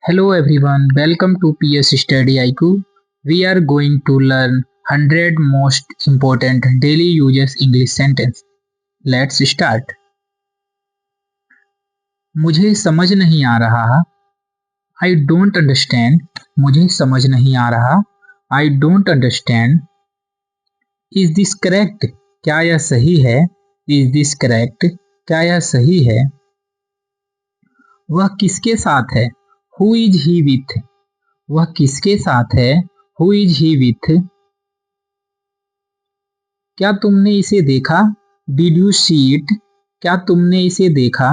Hello everyone, welcome to PS Study IQ. We are going to learn 100 most important daily uses English sentence. Let's start. मुझे समझ नहीं आ रहा. I don't understand. मुझे समझ नहीं आ रहा. I don't understand. Is this correct? क्या यह सही है? Is this correct? क्या यह सही है? वह किसके साथ है? Who is he with? वह किसके साथ है? Who is he with? क्या तुमने इसे देखा? Did you see it? क्या तुमने इसे देखा?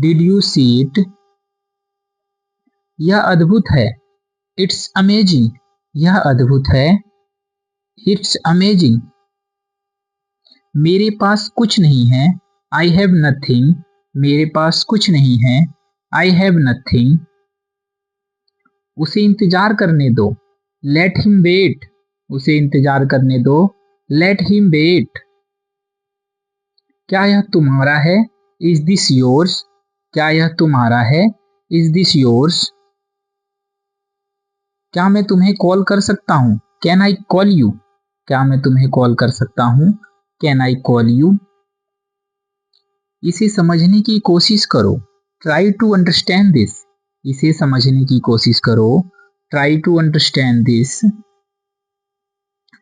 Did you see it? यह अद्भुत है. It's amazing. यह अद्भुत है. It's amazing. मेरे पास कुछ नहीं है. I have nothing. मेरे पास कुछ नहीं है. I have nothing. उसे इंतजार करने दो. Let him wait. उसे इंतजार करने दो. Let him wait. क्या यह तुम्हारा है? Is this yours? क्या यह तुम्हारा है? Is this yours? क्या मैं तुम्हें कॉल कर सकता हूँ? Can I call you? क्या मैं तुम्हें कॉल कर सकता हूँ? Can I call you? इसे समझने की कोशिश करो. Try to understand this. इसे समझने की कोशिश करो. Try to understand this.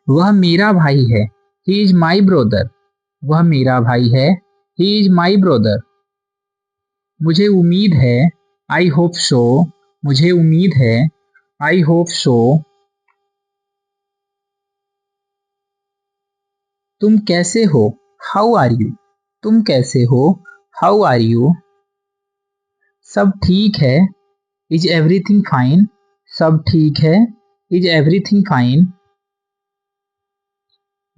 वह मेरा भाई है. He is my brother. वह मेरा भाई है. He is my brother. मुझे उम्मीद है. I hope so. मुझे उम्मीद है. I hope so. तुम कैसे हो? How are you? तुम कैसे हो? How are you? सब ठीक है. Is everything fine? सब ठीक है. Is everything fine?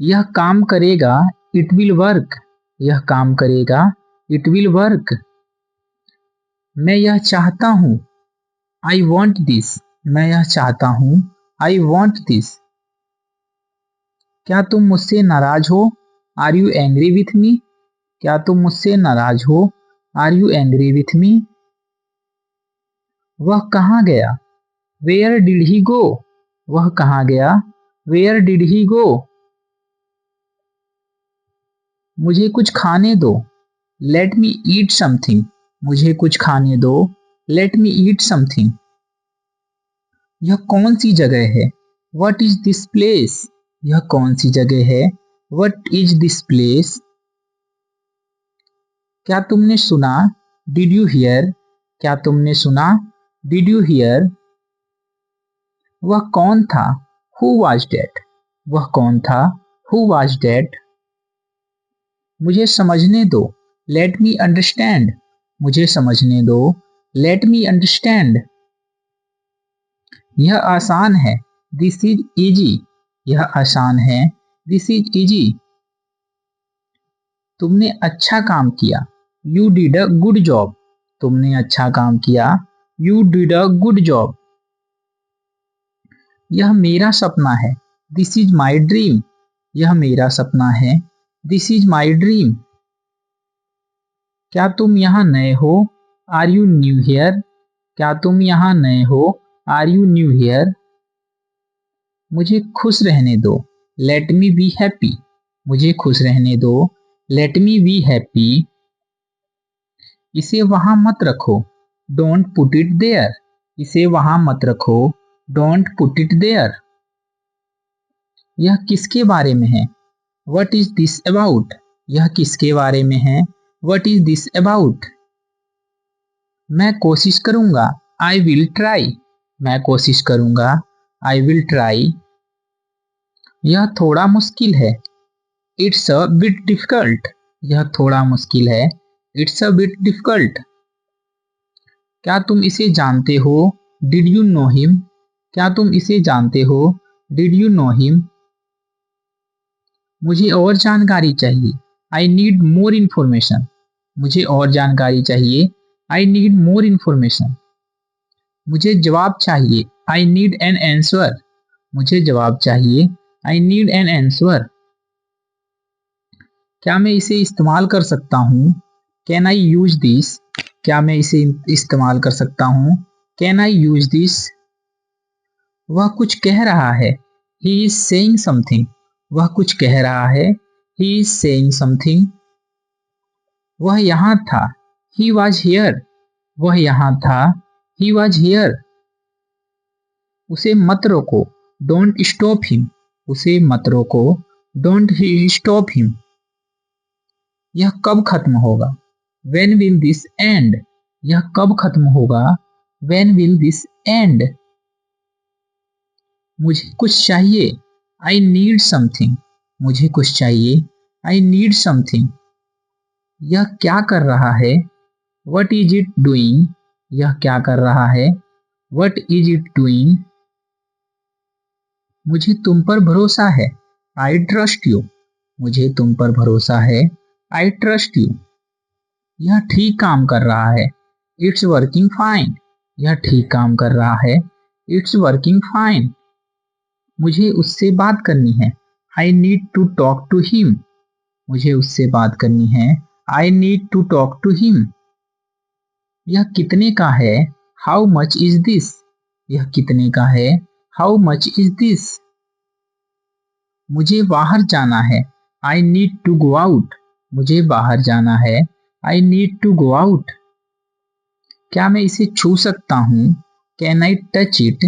यह काम करेगा. It will work. यह काम करेगा. It will work. मैं यह चाहता हूँ. I want this. मैं यह चाहता हूँ. I want this. क्या तुम मुझसे नाराज हो? Are you angry with me? क्या तुम मुझसे नाराज हो? Are you angry with me? वह कहाँ गया? Where did he go? वह कहाँ गया? Where did he go? मुझे कुछ खाने दो. Let me eat something. मुझे कुछ खाने दो. Let me eat something. यह कौन सी जगह है? What is this place? यह कौन सी जगह है? What is this place? क्या तुमने सुना? Did you hear? क्या तुमने सुना? Did you hear? वह कौन था? Who was that? वह कौन था? Who was that? मुझे समझने दो. Let me understand. मुझे समझने दो. Let me understand. यह आसान है. This is easy. यह आसान है. This is easy. तुमने अच्छा काम किया. You did a good job. तुमने अच्छा काम किया. You did a good job. यह मेरा सपना है. This is my dream. यह मेरा सपना है. This is my dream. क्या तुम यहाँ नए हो? Are you new here? क्या तुम यहाँ नए हो? Are you new here? मुझे खुश रहने दो. Let me be happy. मुझे खुश रहने दो. Let me be happy. इसे वहां मत रखो. Don't put it there. इसे वहां मत रखो. Don't put it there. यह किसके बारे में है? What is this about? यह किसके बारे में है? What is this about? मैं कोशिश करूंगा. I will try. मैं कोशिश करूंगा. I will try. यह थोड़ा मुश्किल है. It's a bit difficult. यह थोड़ा मुश्किल है. It's a bit difficult. क्या तुम इसे जानते हो? Did you know him? क्या तुम इसे जानते हो? Did you know him? मुझे और जानकारी चाहिए. I need more information. मुझे और जानकारी चाहिए. I need more information. मुझे जवाब चाहिए. I need an answer. मुझे जवाब चाहिए. I need an answer. क्या मैं इसे इस्तेमाल कर सकता हूँ? Can I use this? क्या मैं इसे इस्तेमाल कर सकता हूँ? Can I use this? वह कुछ कह रहा है। He is saying something. वह कुछ कह रहा है। He is saying something. वह यहाँ था। He was here. वह यहाँ था। He was here. उसे मत रोको। Don't stop him. उसे मत रोको। Don't stop him. यह कब खत्म होगा? When will this end? यह कब खत्म होगा? When will this end? मुझे कुछ चाहिए। I need something. मुझे कुछ चाहिए। I need something. यह क्या कर रहा है? What is it doing? यह क्या कर रहा है? What is it doing? मुझे तुम पर भरोसा है। I trust you. मुझे तुम पर भरोसा है। I trust you. यह ठीक काम कर रहा है। It's working fine. यह ठीक काम कर रहा है। It's working fine. मुझे उससे बात करनी है। I need to talk to him. मुझे उससे बात करनी है। I need to talk to him. यह कितने का है? How much is this? यह कितने का है? How much is this? मुझे बाहर जाना है। I need to go out. मुझे बाहर जाना है। I need to go out. क्या मैं इसे छू सकता हूँ? Can I touch it?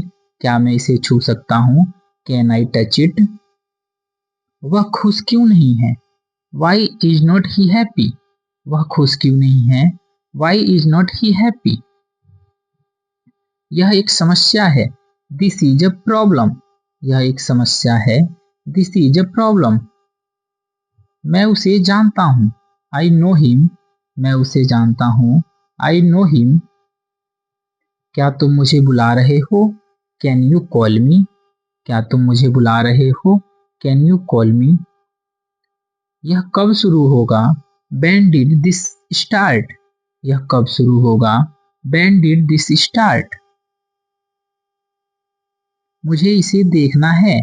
क्या मैं इसे छू सकता हूँ? Can I touch it? वह खुश क्यों नहीं है? Why is not he happy? वह खुश क्यों नहीं है? Why is not he happy? यह एक समस्या है। This is a problem. यह एक समस्या है। This is a problem. मैं उसे जानता हूँ। I know him. मैं उसे जानता हूँ। I know him. क्या तुम मुझे बुला रहे हो? कैन यू कॉल मी? क्या तुम मुझे बुला रहे हो? कैन यू कॉल मी? यह कब शुरू होगा? When did this start? यह कब शुरू होगा? When did this start? मुझे इसे देखना है।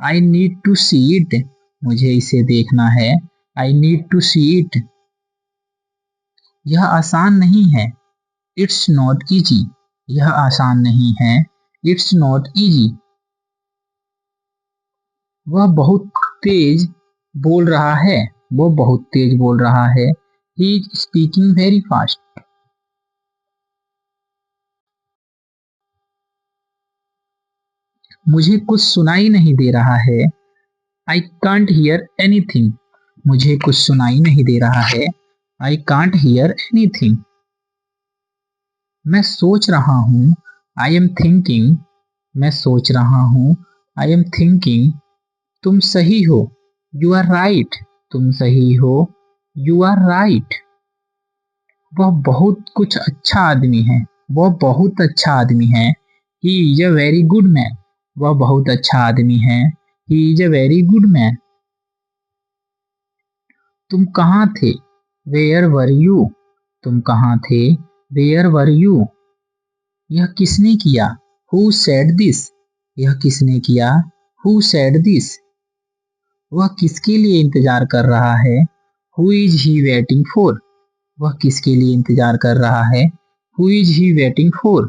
I need to see it. मुझे इसे देखना है। I need to see it. यह आसान नहीं है। It's not easy. यह आसान नहीं है। It's not easy. वह बहुत तेज बोल रहा है। वो बहुत तेज बोल रहा है। He is speaking very fast. मुझे कुछ सुनाई नहीं दे रहा है। I can't hear anything. मुझे कुछ सुनाई नहीं दे रहा है। I can't hear anything. मैं सोच रहा हूँ। I am thinking. मैं सोच रहा हूँ। I am thinking. तुम सही हो। You are right. तुम सही हो। You are right. वह बहुत कुछ अच्छा आदमी है। वह बहुत अच्छा आदमी है। He is a very good man. वह बहुत अच्छा आदमी है। He is a very good man. तुम कहाँ थे? Where were you? तुम कहाँ थे? Where were you? यह किसने किया? Who said this? यह किसने किया? Who said this? वह किसके लिए इंतजार कर रहा है? Who is he waiting for? वह किसके लिए इंतजार कर रहा है? Who is he waiting for?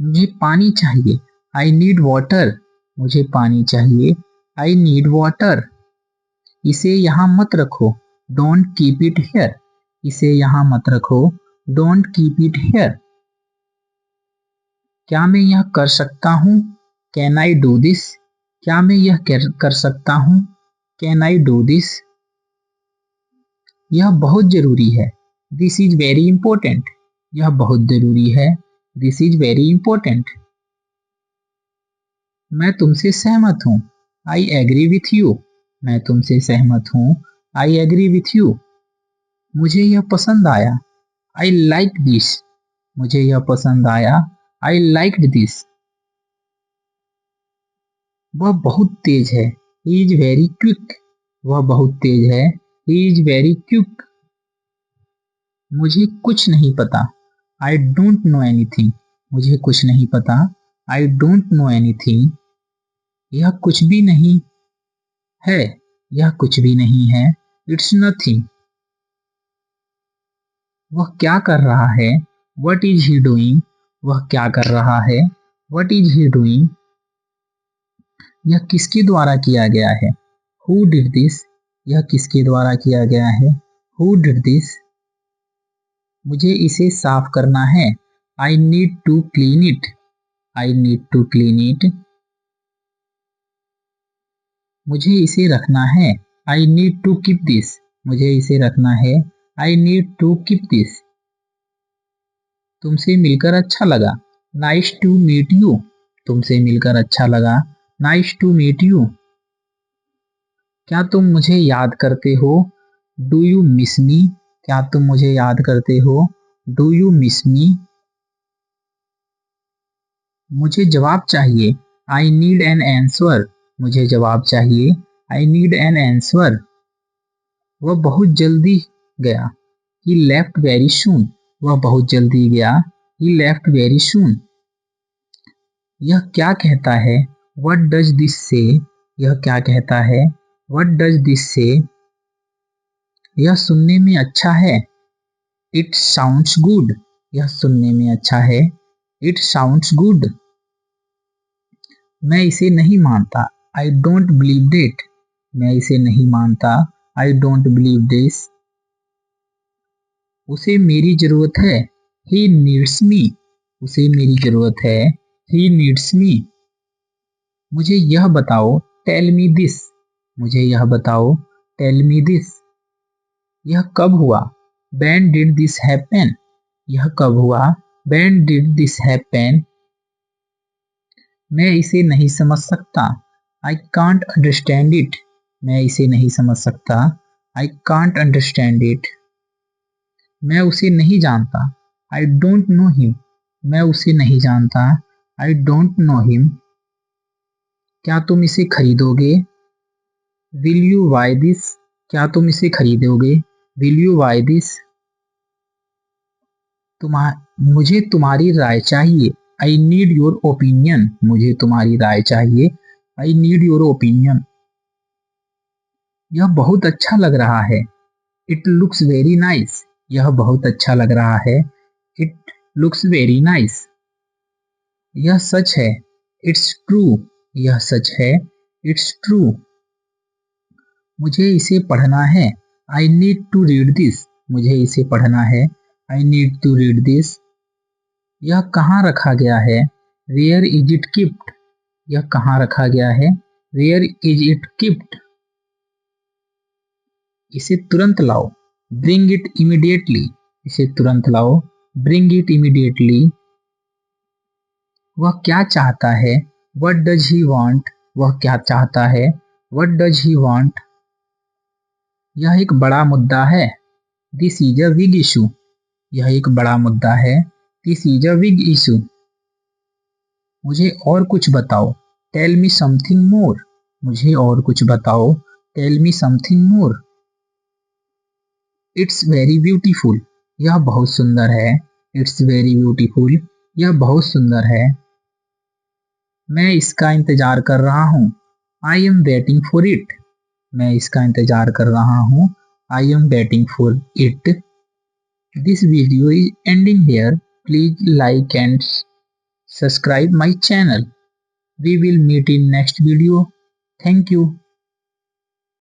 मुझे पानी चाहिए। I need water. मुझे पानी चाहिए। I need water. इसे यहाँ मत रखो। Don't keep it here. इसे यहाँ मत रखो। Don't keep it here. क्या मैं यह कर सकता हूँ? Can I do this? क्या मैं यह कर सकता हूँ? Can I do this? यह बहुत जरूरी है। This is very important. यह बहुत जरूरी है। This is very important. मैं तुमसे सहमत हूँ। I agree with you. मैं तुमसे सहमत हूँ। I agree with you. मुझे यह पसंद आया। I like this. मुझे यह पसंद आया। I liked this. वह बहुत तेज है। He is very quick. वह बहुत तेज है। He is very quick. मुझे कुछ नहीं पता। I don't know anything. मुझे कुछ नहीं पता। I don't know anything. यह कुछ भी नहीं है। यह कुछ भी नहीं है। It's nothing. वह क्या कर रहा है? What is he doing? वह क्या कर रहा है? What is he doing? यह किसके द्वारा किया गया है? Who did this? यह किसके द्वारा किया गया है? Who did this? मुझे इसे साफ करना है। I need to clean it. I need to clean it. मुझे इसे रखना है। I need to keep this. मुझे इसे रखना है। I need to keep this. तुमसे मिलकर अच्छा लगा। Nice to meet you. तुमसे मिलकर अच्छा लगा। Nice to meet you. क्या तुम मुझे याद करते हो? Do you miss me? क्या तुम मुझे याद करते हो? Do you miss me? मुझे जवाब चाहिए। I need an answer. मुझे जवाब चाहिए। I need an answer. वह बहुत जल्दी गया। He left very soon. वह बहुत जल्दी गया। He left very soon. यह क्या कहता है? What does this say? यह क्या कहता है? What does this say? यह सुनने में अच्छा है। It sounds good. यह सुनने में अच्छा है। It sounds good. मैं इसे नहीं मानता। I don't believe that. मैं इसे नहीं मानता। I don't believe this. उसे मेरी जरूरत है। He needs me. उसे मेरी जरूरत है। He needs me. मुझे यह बताओ। Tell me this. मुझे यह बताओ। Tell me this. यह कब हुआ? When did this happen? यह कब हुआ? When did this happen? मैं इसे नहीं समझ सकता। I can't understand it. मैं इसे नहीं समझ सकता। I can't understand it. मैं उसे नहीं जानता। I don't know him. मैं उसे नहीं जानता। I don't know him. क्या तुम इसे खरीदोगे? Will you buy this? क्या तुम इसे खरीदोगे? Will you buy this? मुझे तुम्हारी राय चाहिए। I need your opinion. मुझे तुम्हारी राय चाहिए। I need your opinion. यह बहुत अच्छा लग रहा है। It looks very nice. यह बहुत अच्छा लग रहा है। It looks very nice. यह सच है। It's true. यह सच है। It's true. मुझे इसे पढ़ना है। I need to read this. मुझे इसे पढ़ना है। I need to read this. यह कहाँ रखा गया है? Where is it kept? यह कहाँ रखा गया है? Where is it kept? इसे तुरंत लाओ। Bring it immediately. इसे तुरंत लाओ। Bring it immediately. वह क्या चाहता है? What does he want? वह क्या चाहता है? What does he want? यह एक बड़ा मुद्दा है। This is a big issue. यह एक बड़ा मुद्दा है। This is a big issue. मुझे और कुछ बताओ। Tell me something more. मुझे और कुछ बताओ। Tell me something more. It's very beautiful. यह बहुत सुंदर है। It's very beautiful. यह बहुत सुंदर है। मैं इसका इंतजार कर रहा हूँ। I am waiting for it. मैं इसका इंतजार कर रहा हूँ। I am waiting for it. This video is ending here. Please like and subscribe my channel. We will meet in next video. Thank you.